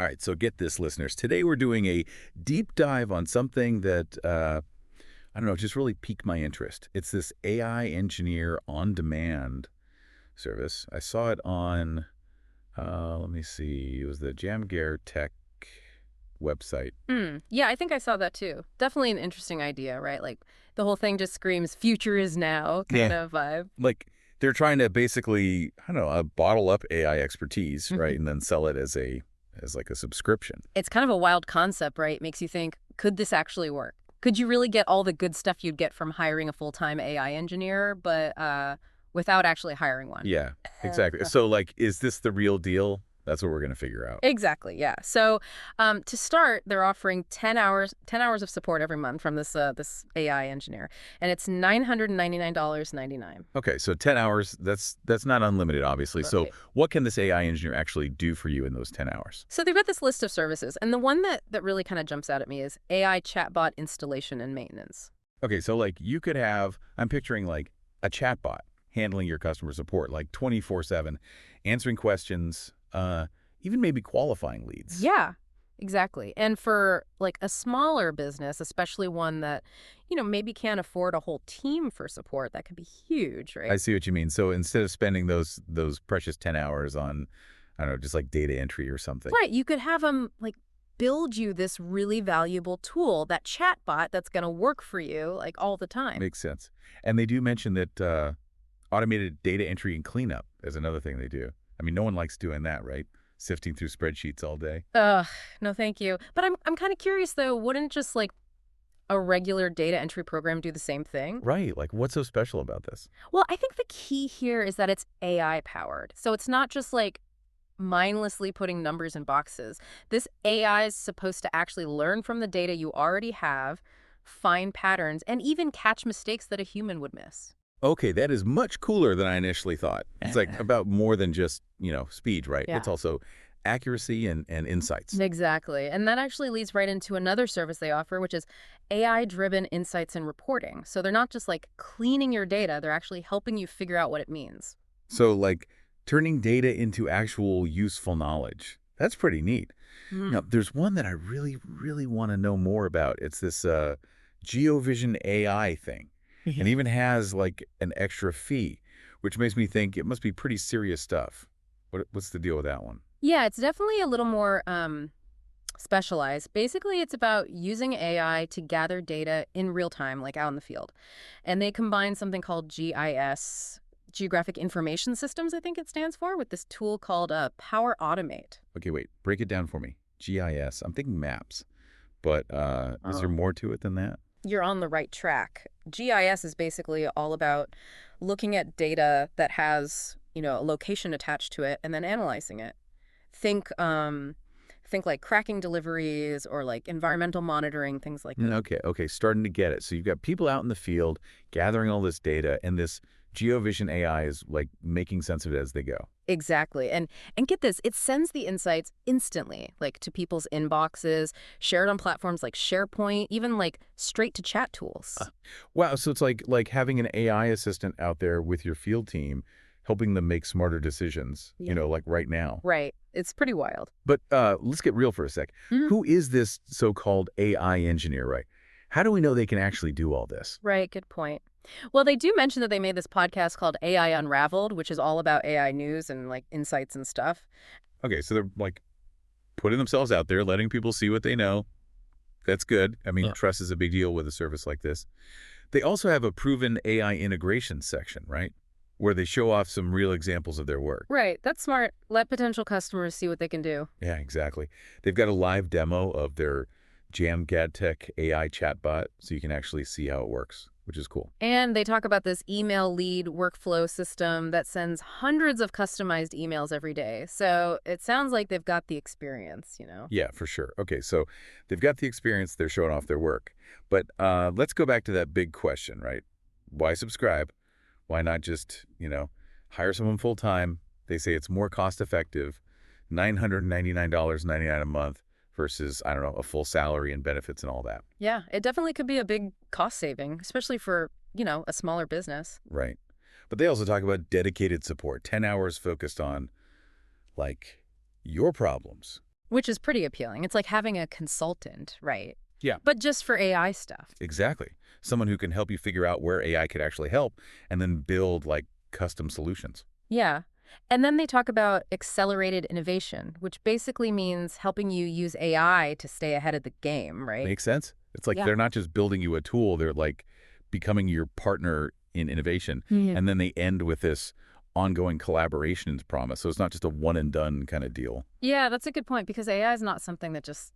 All right, so get this, listeners. Today we're doing a deep dive on something that, I don't know, just really piqued my interest. It's this AI engineer on demand service. I saw it on, let me see, it was the Jamgear Tech website. Yeah, I think I saw that too. Definitely an interesting idea, right? Like the whole thing just screams future is now kind Yeah. of vibe. Like they're trying to basically, I don't know, bottle up AI expertise, right, and then sell it as like a subscription. It's kind of a wild concept, right? Makes you think, could this actually work? Could you really get all the good stuff you'd get from hiring a full-time AI engineer, but without actually hiring one? Yeah, exactly. So, like, is this the real deal? That's what we're going to figure out. Exactly, yeah. So to start, they're offering 10 hours of support every month from this AI engineer, and it's $999.99. Okay, so 10 hours, that's not unlimited, obviously. So Right. what can this AI engineer actually do for you in those 10 hours? So they've got this list of services, and the one that really kind of jumps out at me is AI chatbot installation and maintenance. Okay, so like you could have, I'm picturing like a chatbot handling your customer support, like 24/7, answering questions, even maybe qualifying leads. Yeah, exactly. And for like a smaller business, especially one that, maybe can't afford a whole team for support, that could be huge, I right? see what you mean. So instead of spending those precious 10 hours on, I don't know, just like data entry or something. Right. You could have them like build you this really valuable tool, that chatbot that's going to work for you like all the time. Makes sense. And they do mention that automated data entry and cleanup is another thing they do. I mean, no one likes doing that, right? Sifting through spreadsheets all day. Ugh, no, thank you. But I'm kind of curious though, wouldn't just like a regular data entry program do the same thing? Right. Like, what's so special about this? Well, I think the key here is that it's AI powered. So it's not just like mindlessly putting numbers in boxes. This AI is supposed to actually learn from the data you already have, find patterns, and even catch mistakes that a human would miss. Okay, that is much cooler than I initially thought. It's like about more than just, speed, right? Yeah. It's also accuracy and insights. Exactly. And that actually leads right into another service they offer, which is AI-driven insights and reporting. So they're not just like cleaning your data, they're actually helping you figure out what it means. So, like, turning data into actual useful knowledge. That's pretty neat. Now, there's one that I really, really want to know more about. It's this GeoVision AI thing. And even has, like, an extra fee, which makes me think it must be pretty serious stuff. What's the deal with that one? Yeah, it's definitely a little more specialized. Basically, it's about using AI to gather data in real time, like out in the field. And they combine something called GIS, Geographic Information Systems, I think it stands for, with this tool called Power Automate. Okay, wait. Break it down for me. GIS. I'm thinking maps. But is there more to it than that? You're on the right track. GIS is basically all about looking at data that has, a location attached to it and then analyzing it. Think like cracking deliveries or like environmental monitoring, things like that. Okay. Starting to get it. So you've got people out in the field gathering all this data, and this GeoVision AI is, like, making sense of it as they go. Exactly. And get this, it sends the insights instantly, like to people's inboxes, shared on platforms like SharePoint, even like straight to chat tools. Wow, so it's like having an AI assistant out there with your field team, helping them make smarter decisions, Yeah. like right now. Right. It's pretty wild. But let's get real for a sec. Who is this so-called AI engineer, right? How do we know they can actually do all this? Right, good point. Well, they do mention that they made this podcast called AI Unraveled, which is all about AI news and like insights and stuff. Okay, so they're like putting themselves out there, letting people see what they know. That's good. I mean, trust is a big deal with a service like this. They also have a proven AI integration section, right? Where they show off some real examples of their work. Right, that's smart. Let potential customers see what they can do. Yeah, exactly. They've got a live demo of their Jamgadtech AI chatbot, so you can actually see how it works, which is cool. And they talk about this email lead workflow system that sends hundreds of customized emails every day. So it sounds like they've got the experience. Yeah, for sure. Okay, so they've got the experience. They're showing off their work. But let's go back to that big question, right? Why subscribe? Why not just, hire someone full-time? They say it's more cost-effective, $999.99 a month versus, I don't know, a full salary and benefits and all that. Yeah, it definitely could be a big cost saving, especially for, a smaller business. Right. But they also talk about dedicated support, 10 hours focused on, like, your problems. Which is pretty appealing. It's like having a consultant, right? Yeah, But just for AI stuff. exactly. Someone who can help you figure out where AI could actually help and then build like custom solutions. Yeah. And then they talk about accelerated innovation, which basically means helping you use AI to stay ahead of the game, right? Make sense? It's like Yeah. they're not just building you a tool, they're like becoming your partner in innovation. Mhm. And then they end with this ongoing collaborations promise. So it's not just a one and done kind of deal. Yeah, that's a good point because AI is not something that just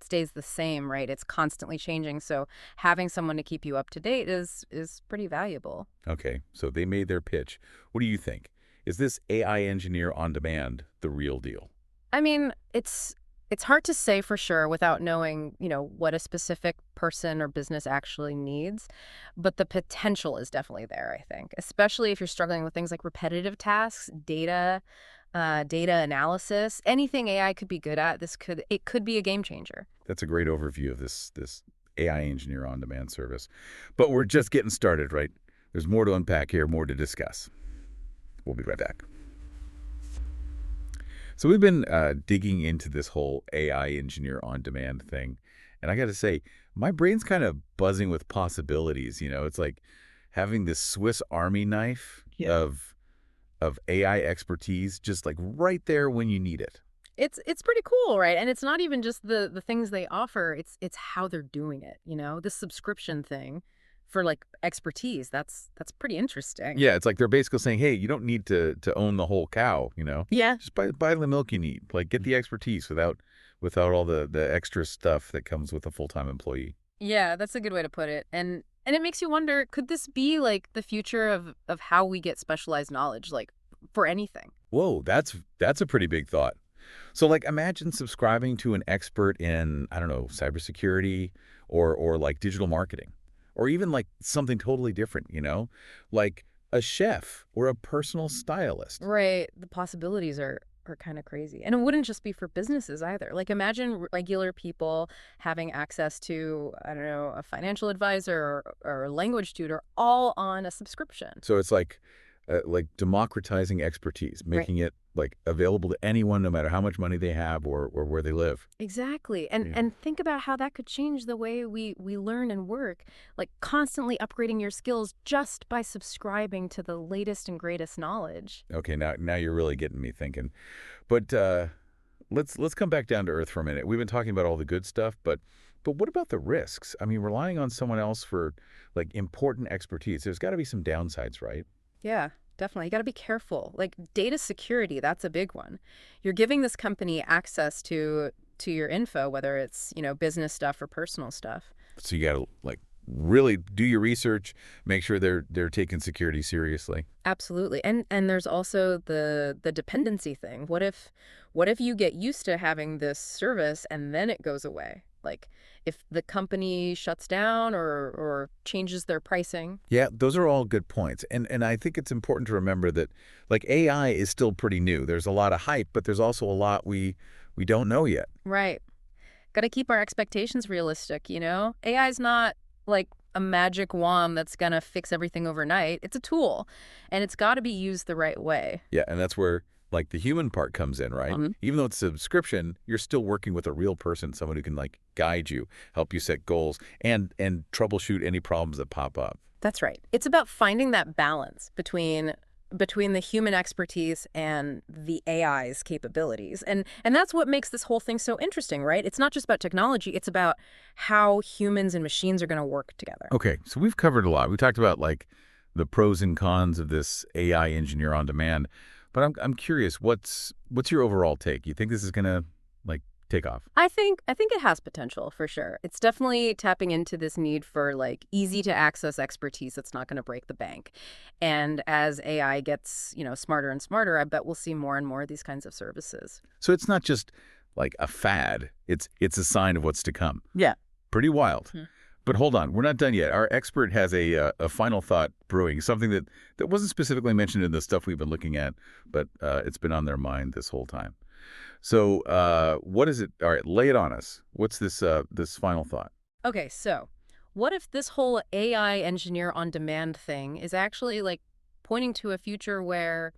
stays the same, right? It's constantly changing. So having someone to keep you up to date is pretty valuable. Okay, so they made their pitch. What do you think? Is this AI engineer on demand the real deal? I mean, it's hard to say for sure without knowing, what a specific person or business actually needs, but the potential is definitely there, I think, especially if you're struggling with things like repetitive tasks, data analysis, anything AI could be good at. It could be a game changer. That's a great overview of this AI engineer on demand service. But we're just getting started, right? There's more to unpack here, more to discuss. We'll be right back. So we've been digging into this whole AI engineer on demand thing. And I got to say, my brain's kind of buzzing with possibilities. It's like having this Swiss Army knife Yeah. of AI expertise just like right there when you need it. It's pretty cool, right? And it's not even just the things they offer, it's how they're doing it. The subscription thing for like expertise. That's pretty interesting. Yeah, it's like they're basically saying, hey, you don't need to own the whole cow. Yeah. Just buy the milk you need. Like get the expertise without all the extra stuff that comes with a full-time employee. Yeah, that's a good way to put it. And it makes you wonder, could this be like the future of how we get specialized knowledge, like for anything? Whoa, that's a pretty big thought. So like imagine subscribing to an expert in, I don't know, cybersecurity or like digital marketing or even like something totally different, like a chef or a personal stylist. Right. The possibilities are kind of crazy. And it wouldn't just be for businesses either. Like imagine regular people having access to, I don't know, a financial advisor or a language tutor all on a subscription. So it's like democratizing expertise, Right. making it like available to anyone no matter how much money they have or where they live. Exactly. And Yeah. and think about how that could change the way we learn and work, like constantly upgrading your skills just by subscribing to the latest and greatest knowledge. Okay, now you're really getting me thinking. But let's come back down to earth for a minute. We've been talking about all the good stuff, but what about the risks? I mean, relying on someone else for like important expertise, there's got to be some downsides, right? Yeah, definitely. You got to be careful. Like data security, that's a big one. You're giving this company access to your info, whether it's, business stuff or personal stuff. So you got to like really do your research, make sure they're taking security seriously. Absolutely. And there's also the dependency thing. What if you get used to having this service and then it goes away? Like if the company shuts down or changes their pricing. Yeah, those are all good points. And I think it's important to remember that like AI is still pretty new. There's a lot of hype, but there's also a lot we don't know yet. Right. Got to keep our expectations realistic. AI is not like a magic wand that's going to fix everything overnight. It's a tool, and it's got to be used the right way. Yeah, and that's where like the human part comes in, right? Even though it's a subscription, you're still working with a real person, someone who can like guide you, help you set goals, and troubleshoot any problems that pop up. That's right. It's about finding that balance between the human expertise and the AI's capabilities. And that's what makes this whole thing so interesting, right? It's not just about technology, it's about how humans and machines are going to work together. Okay, so we've covered a lot. We talked about like the pros and cons of this AI engineer on demand, but I'm curious, what's your overall take? You think this is gonna like take off? I think it has potential for sure. It's definitely tapping into this need for like easy to access expertise that's not going to break the bank. And as AI gets, smarter and smarter, I bet we'll see more and more of these kinds of services. So it's not just like a fad. It's a sign of what's to come. Yeah. Pretty wild. Hmm. But hold on, we're not done yet. Our expert has a final thought brewing, something that wasn't specifically mentioned in the stuff we've been looking at, but it's been on their mind this whole time. So what is it? All right, lay it on us. What's this final thought? Okay, so what if this whole AI engineer on demand thing is actually like pointing to a future where,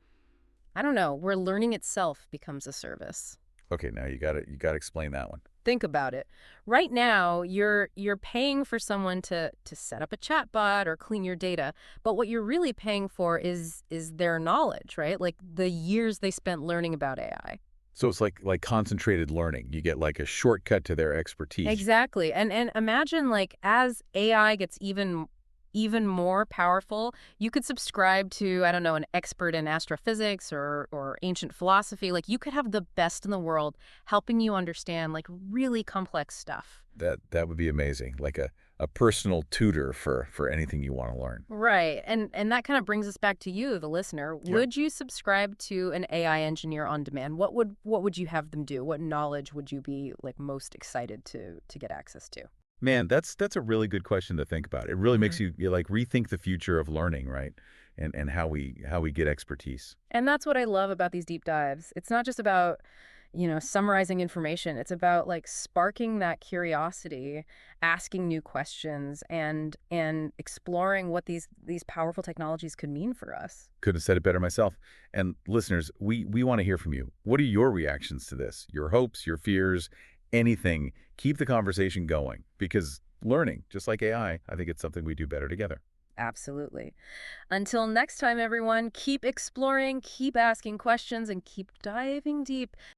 I don't know, where learning itself becomes a service? Okay, now you gotta explain that one. Think about it. Right now, you're paying for someone to set up a chatbot or clean your data, but what you're really paying for is their knowledge, right? Like the years they spent learning about AI. So it's like concentrated learning. You get like a shortcut to their expertise. Exactly. And imagine like as AI gets even more powerful, you could subscribe to, I don't know, an expert in astrophysics or ancient philosophy. Like you could have the best in the world helping you understand like really complex stuff. That would be amazing. Like a personal tutor for anything you want to learn. Right. And that kind of brings us back to you, the listener. Yeah. Would you subscribe to an AI engineer on demand? What would you have them do? What knowledge would you be like most excited to get access to? Man, that's a really good question to think about. It really makes Mhm. you like rethink the future of learning, right? And how we get expertise. And that's what I love about these deep dives. It's not just about, summarizing information. It's about like sparking that curiosity, asking new questions and exploring what these powerful technologies could mean for us. Couldn't have said it better myself. And listeners, we want to hear from you. What are your reactions to this? Your hopes, your fears, anything. Keep the conversation going because learning, just like AI, I think it's something we do better together. Absolutely. Until next time, everyone, keep exploring, keep asking questions, and keep diving deep